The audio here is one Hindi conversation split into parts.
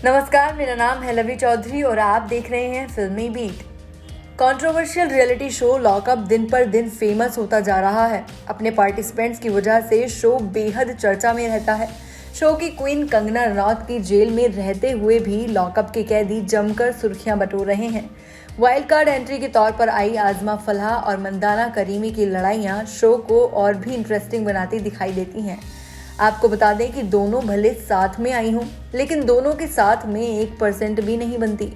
नमस्कार, मेरा नाम है लवी चौधरी और आप देख रहे हैं Filmibeat. Controversial reality show Lock Upp दिन पर दिन फेमस होता जा रहा है। अपने पार्टिसिपेंट्स की वजह से शो बेहद चर्चा में रहता है। शो की क्वीन कंगना रनौत की जेल में रहते हुए भी लॉकअप के कैदी जमकर सुर्खियां बटोर रहे हैं। वाइल्ड कार्ड एंट्री के तौर पर आई आजमा फलाह और मंदाना करीमी की लड़ाइयां शो को और भी इंटरेस्टिंग बनाती दिखाई देती हैं। आपको बता दें कि दोनों भले साथ में आई हों, लेकिन दोनों के साथ में 1% भी नहीं बनती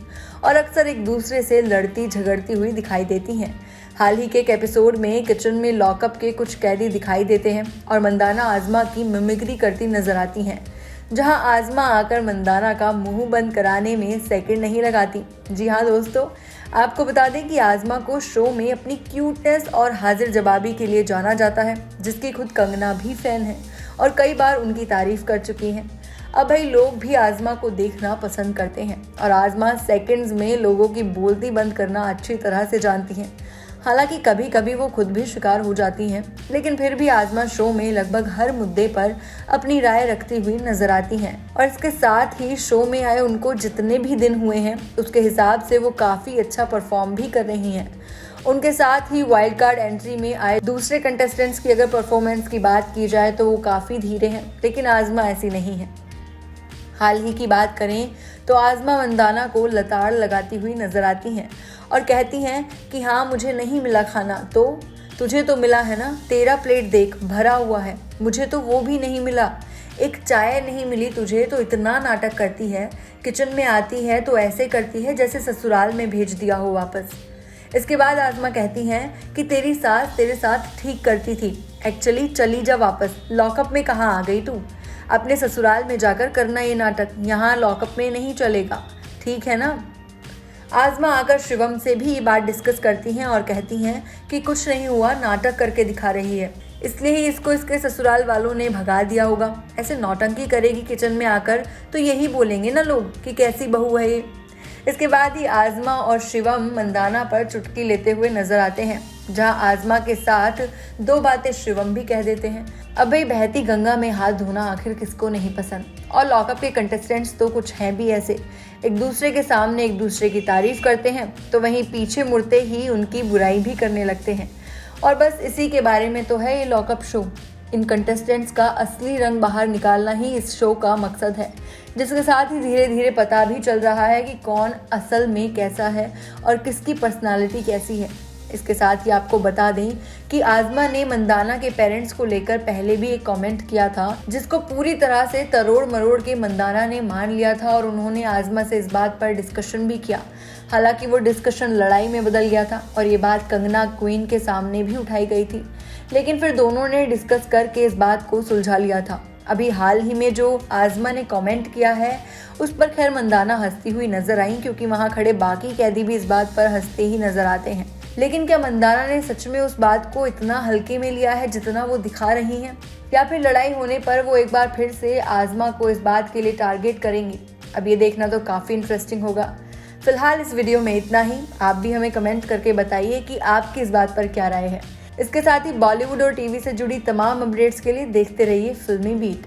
और अक्सर एक दूसरे से लड़ती झगड़ती हुई दिखाई देती हैं। हाल ही के एक एपिसोड में किचन में लॉकअप के कुछ कैदी दिखाई देते हैं और मंदाना आजमा की मिमिक्री करती नजर आती हैं, जहां आजमा आकर मंदाना का मुंह बंद कराने में सेकंड नहीं लगाती। जी हाँ दोस्तों, आपको बता दें कि आजमा को शो में अपनी क्यूटनेस और हाजिर जवाबी के लिए जाना जाता है, जिसकी खुद कंगना भी फैन है और कई बार उनकी तारीफ कर चुकी हैं। अब भाई लोग भी आजमा को देखना पसंद करते हैं और आजमा सेकंड्स में लोगों की बोलती बंद करना अच्छी तरह से जानती हैं। हालांकि कभी कभी वो खुद भी शिकार हो जाती हैं, लेकिन फिर भी आजमा शो में लगभग हर मुद्दे पर अपनी राय रखती हुई नजर आती हैं और इसके साथ ही शो में आए उनको जितने भी दिन हुए हैं उसके हिसाब से वो काफ़ी अच्छा परफॉर्म भी कर रही हैं। उनके साथ ही वाइल्ड कार्ड एंट्री में आए दूसरे कंटेस्टेंट्स की अगर परफॉर्मेंस की बात की जाए तो वो काफ़ी धीरे हैं, लेकिन आजमा ऐसी नहीं है। हाल ही की बात करें तो आजमा मंदाना को लताड़ लगाती हुई नजर आती हैं और कहती हैं कि हाँ मुझे नहीं मिला खाना, तो तुझे तो मिला है ना, तेरा प्लेट देख भरा हुआ है, मुझे तो वो भी नहीं मिला, एक चाय नहीं मिली तुझे तो इतना नाटक करती है, किचन में आती है तो ऐसे करती है जैसे ससुराल में भेज दिया हो वापस। इसके बाद आजमा कहती हैं कि तेरी सास तेरे साथ ठीक करती थी, एक्चुअली चली जा वापस, लॉकअप में कहाँ आ गई तू, अपने ससुराल में जाकर करना ये नाटक, यहाँ लॉकअप में नहीं चलेगा, ठीक है ना। आजमा आकर शिवम से भी ये बात डिस्कस करती हैं और कहती हैं कि कुछ नहीं हुआ, नाटक करके दिखा रही है, इसलिए ही इसको इसके ससुराल वालों ने भगा दिया होगा। ऐसे नौटंकी करेगी किचन में आकर तो यही बोलेंगे ना लोग कि कैसी बहू है ये। इसके बाद ही आजमा और शिवम मंदाना पर चुटकी लेते हुए नजर आते हैं, जहां आजमा के साथ दो बातें शिवम भी कह देते हैं। अब भाई बहती गंगा में हाथ धोना आखिर किसको नहीं पसंद, और लॉकअप के कंटेस्टेंट्स तो कुछ हैं भी ऐसे, एक दूसरे के सामने एक दूसरे की तारीफ करते हैं तो वहीं पीछे मुड़ते ही उनकी बुराई भी करने लगते हैं। और बस इसी के बारे में तो है ये लॉकअप शो। इन कंटेस्टेंट्स का असली रंग बाहर निकालना ही इस शो का मकसद है, जिसके साथ ही धीरे धीरे पता भी चल रहा है कि कौन असल में कैसा है और किसकी पर्सनालिटी कैसी है। इसके साथ ही आपको बता दें कि आजमा ने मंदाना के पेरेंट्स को लेकर पहले भी एक कमेंट किया था, जिसको पूरी तरह से तरोड़ मरोड़ के मंदाना ने मान लिया था और उन्होंने आजमा से इस बात पर डिस्कशन भी किया। हालांकि वो डिस्कशन लड़ाई में बदल गया था और ये बात कंगना क्वीन के सामने भी उठाई गई थी, लेकिन फिर दोनों ने डिस्कस करके इस बात को सुलझा लिया था। अभी हाल ही में जो आजमा ने कमेंट किया है उस पर खैर मंदाना हंसती हुई नजर आई, क्योंकि वहाँ खड़े बाकी कैदी भी इस बात पर हंसते ही नजर आते हैं। लेकिन क्या मंदाना ने सच में उस बात को इतना हल्के में लिया है जितना वो दिखा रही हैं, या फिर लड़ाई होने पर वो एक बार फिर से आजमा को इस बात के लिए टारगेट करेंगी? अब ये देखना तो काफ़ी इंटरेस्टिंग होगा। फिलहाल इस वीडियो में इतना ही। आप भी हमें कमेंट करके बताइए कि आपकी इस बात पर क्या राय है। इसके साथ ही बॉलीवुड और टीवी से जुड़ी तमाम अपडेट्स के लिए देखते रहिए फिल्मी बीट।